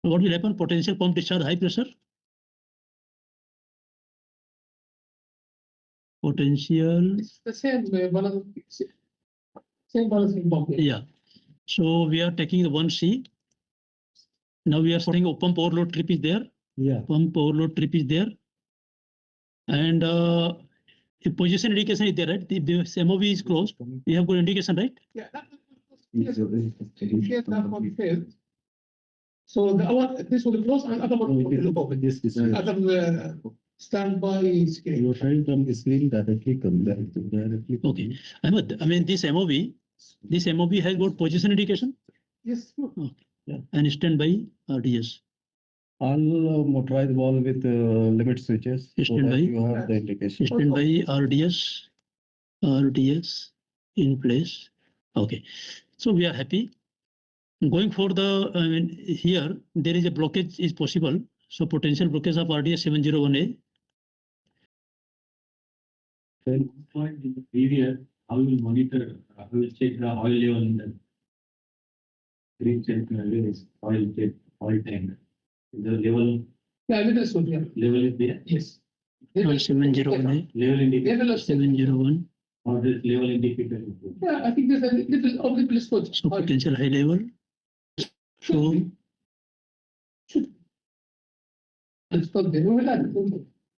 What will happen? Potential pump discharge high pressure. Potential. It's the same balancing pump. Yeah. So we are taking the 1C. Now we are putting a pump overload trip is there. Yeah. Pump overload trip is there. And the position indication is there, right? The MOV is closed. We have good indication, right? Yeah. Yes, that one failed. So this will close and other one will open. This is Other standby screen. you're trying from the screen directly come directly. Okay. Ahmed, I mean this MOV has got position indication. Yes. Okay. Yeah. And standby RDS. All motorized valve with limit switches. So Standby. that you have the indication. Standby RDS in place. Okay. So we are happy. Going for the, I mean, here there is a blockage is possible. So potential blockage of RDS 701A. Then point in the period, how you will monitor, how you will check the oil level in the green check oil check, oil tank. The level Yeah, let us yeah. level is there. Yes. 701A. Level indicator Level of 701. or this level indicator. is there. Yeah, I think there's a little of the switch. So potential high level. So It's not there. No,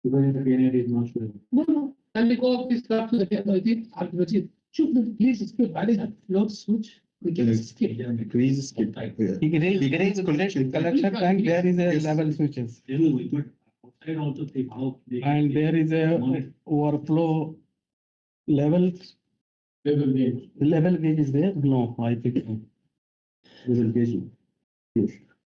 Even if the PNR is not sure. no. And we go up this stuff to the PNR. Should please skip that float switch. We can skip. Decrease skip. Decrease collection tank, there is a level switches. But outside also see how they. And there is a overflow level Level gauge. gauge is there? No, I think no. Level gauge. Yes.